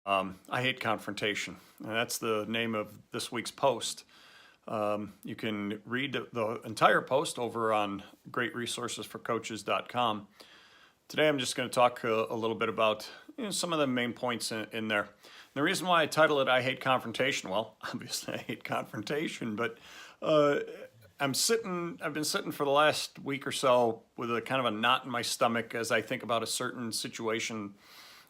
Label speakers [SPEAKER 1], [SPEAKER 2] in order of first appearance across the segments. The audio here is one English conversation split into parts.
[SPEAKER 1] I hate confrontation, and that's the name of this week's post. You can read the entire post over on greatresourcesforcoaches.com. Today I'm just going to talk a little bit about some of the main points in there. The reason why I title it I Hate Confrontation, well, obviously I hate confrontation, but I've been sitting for the last week or so with a kind of a knot in my stomach as I think about a certain situation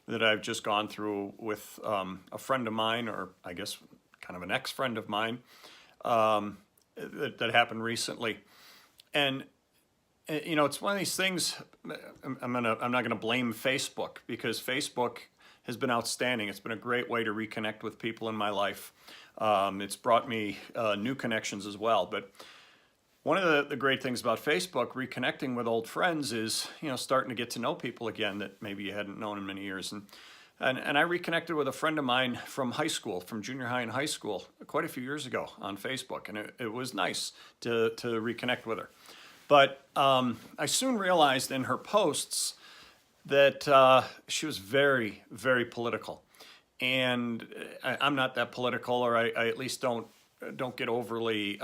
[SPEAKER 1] that I've just gone through with a friend of mine, or I guess kind of an ex-friend of mine, that happened recently. And it's one of these things. I'm not gonna blame Facebook, because Facebook has been outstanding. It's been a great way to reconnect with people in my life. It's brought me new connections as well. But one of the great things about Facebook, reconnecting with old friends, is starting to get to know people again that maybe you hadn't known in many years. And I reconnected with a friend of mine from high school, from junior high and high school, quite a few years ago on Facebook, and it was nice to reconnect with her. But I soon realized in her posts that she was very, very political, and I'm not that political, or I at least don't get overly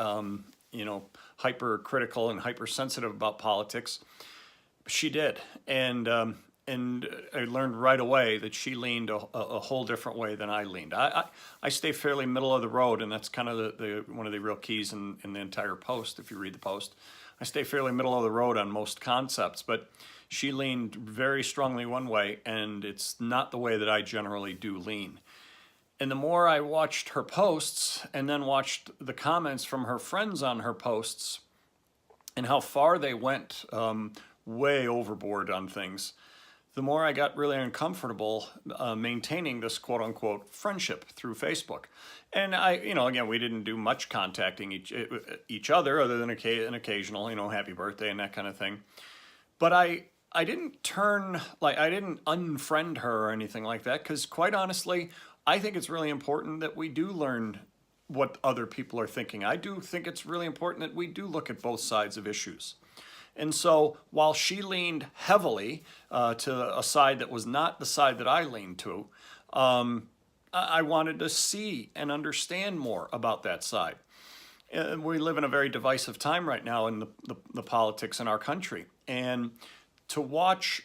[SPEAKER 1] hypercritical and hypersensitive about politics. She did, and I learned right away that she leaned a whole different way than I leaned. I stay fairly middle of the road, and that's kind of one of the real keys in the entire post. If you read the post, I stay fairly middle of the road on most concepts, but she leaned very strongly one way, and it's not the way that I generally do lean. And the more I watched her posts and then watched the comments from her friends on her posts and how far they went way overboard on things, the more I got really uncomfortable maintaining this quote unquote friendship through Facebook. And again, we didn't do much contacting each other other than an occasional, happy birthday and that kind of thing. But I didn't I didn't unfriend her or anything like that, because quite honestly, I think it's really important that we do learn what other people are thinking. I do think it's really important that we do look at both sides of issues. And so while she leaned heavily to a side that was not the side that I leaned to, I wanted to see and understand more about that side. We live in a very divisive time right now in the politics in our country. And to watch,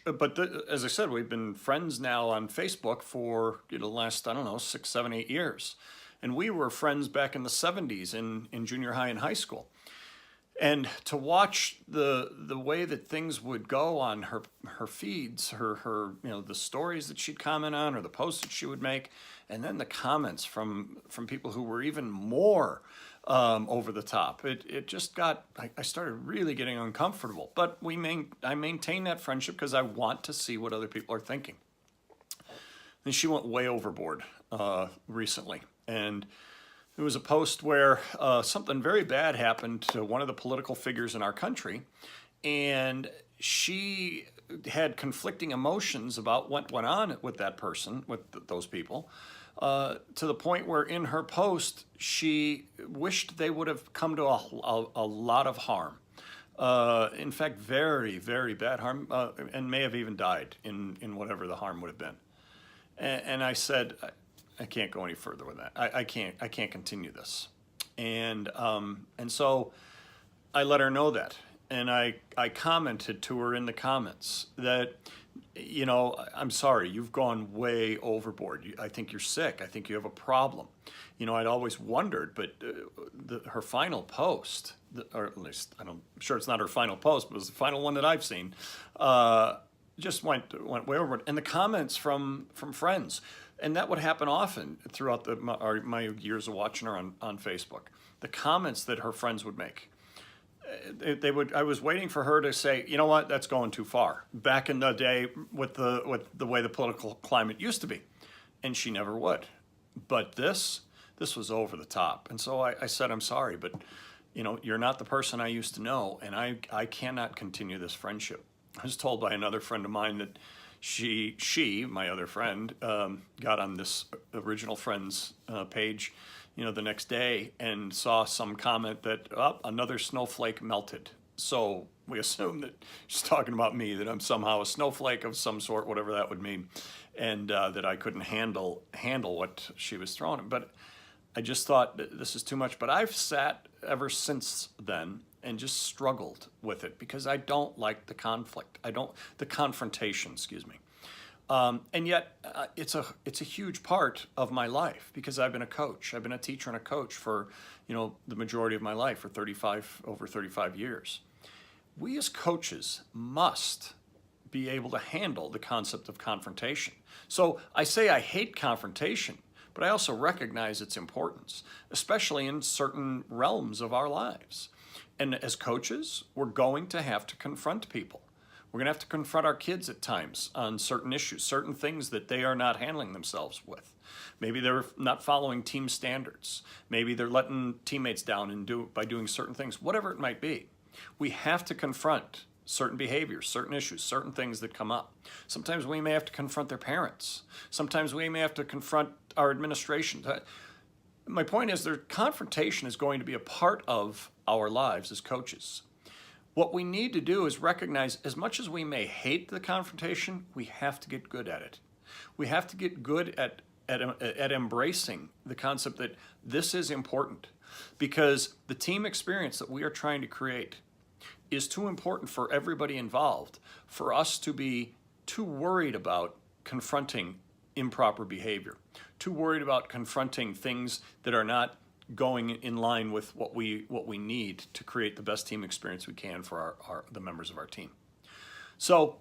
[SPEAKER 1] as I said, we've been friends now on Facebook for the last, 6, 7, 8 years. And we were friends back in the 70s in junior high and high school. And to watch the way that things would go on her feeds, her the stories that she'd comment on, or the posts that she would make, and then the comments from people who were even more over the top. It just got, I started really getting uncomfortable. But I maintain that friendship because I want to see what other people are thinking. And she went way overboard recently. And there was a post where something very bad happened to one of the political figures in our country, and she had conflicting emotions about what went on with that person, with those people, to the point where in her post she wished they would have come to a lot of harm. In fact, very, very bad harm, and may have even died in whatever the harm would have been. And I said, I can't go any further with that. I can't continue this. And so I let her know that. And I commented to her in the comments that, I'm sorry, you've gone way overboard. I think you're sick. I think you have a problem. I'd always wondered, but her final post, or at least I'm sure it's not her final post, but it was the final one that I've seen, just went way overboard. And the comments from friends, and that would happen often throughout my years of watching her on Facebook. The comments that her friends would make, I was waiting for her to say, you know what, that's going too far. Back in the day with the way the political climate used to be, and she never would. But this was over the top. And so I said, I'm sorry, but you're not the person I used to know, and I cannot continue this friendship. I was told by another friend of mine that she, my other friend, got on this original friend's page, the next day, and saw some comment that another snowflake melted So we assume that she's talking about me, that I'm somehow a snowflake of some sort, whatever that would mean, and that I couldn't handle what she was throwing. But I just thought this is too much. But I've sat ever since then and just struggled with it because I don't like the conflict. The confrontation, excuse me. And yet, it's a huge part of my life because I've been a coach. I've been a teacher and a coach for, the majority of my life, for over 35 years. We as coaches must be able to handle the concept of confrontation. So I say I hate confrontation, but I also recognize its importance, especially in certain realms of our lives. And as coaches, we're going to have to confront people. We're going to have to confront our kids at times on certain issues, certain things that they are not handling themselves with. Maybe they're not following team standards. Maybe they're letting teammates down by doing certain things, whatever it might be. We have to confront certain behaviors, certain issues, certain things that come up. Sometimes we may have to confront their parents. Sometimes we may have to confront our administration. My point is, confrontation is going to be a part of our lives as coaches. What we need to do is recognize, as much as we may hate the confrontation, we have to get good at it. We have to get good at embracing the concept that this is important, because the team experience that we are trying to create is too important for everybody involved for us to be too worried about confronting improper behavior, too worried about confronting things that are not going in line with what we need to create the best team experience we can for the members of our team. So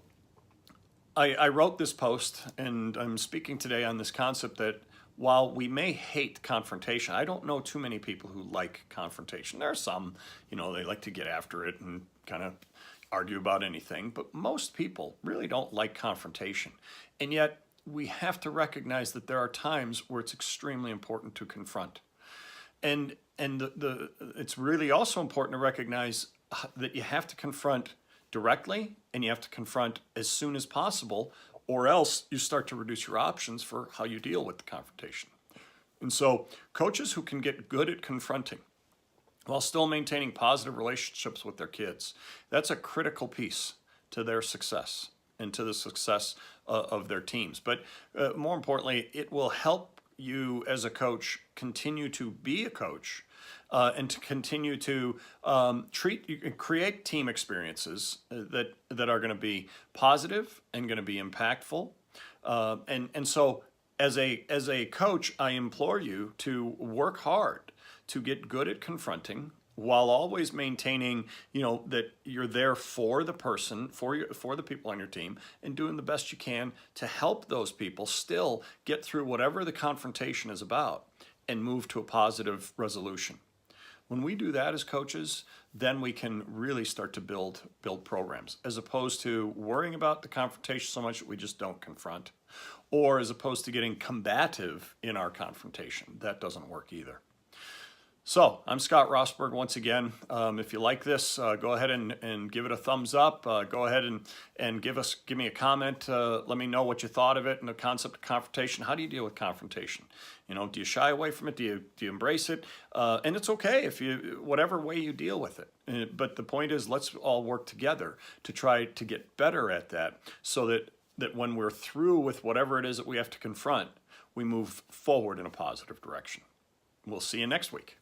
[SPEAKER 1] I wrote this post, and I'm speaking today on this concept that while we may hate confrontation, I don't know too many people who like confrontation. There are some, they like to get after it and kind of argue about anything, but most people really don't like confrontation. And yet we have to recognize that there are times where it's extremely important to confront. And it's really also important to recognize that you have to confront directly, and you have to confront as soon as possible, or else you start to reduce your options for how you deal with the confrontation. And so coaches who can get good at confronting while still maintaining positive relationships with their kids, that's a critical piece to their success and to the success of their teams. But more importantly, it will help you as a coach continue to be a coach and to continue to create team experiences that are going to be positive and going to be impactful. And so as a coach, I implore you to work hard to get good at confronting, while always maintaining, that you're there for the person, for the people on your team, and doing the best you can to help those people still get through whatever the confrontation is about and move to a positive resolution. When we do that as coaches, then we can really start to build programs, as opposed to worrying about the confrontation so much that we just don't confront, or as opposed to getting combative in our confrontation. That doesn't work either. So I'm Scott Rosberg once again. If you like this, go ahead and give it a thumbs up. Go ahead and give me a comment. Let me know what you thought of it and the concept of confrontation. How do you deal with confrontation? Do you shy away from it? Do you embrace it? And it's okay if whatever way you deal with it. But the point is, let's all work together to try to get better at that, so that when we're through with whatever it is that we have to confront, we move forward in a positive direction. We'll see you next week.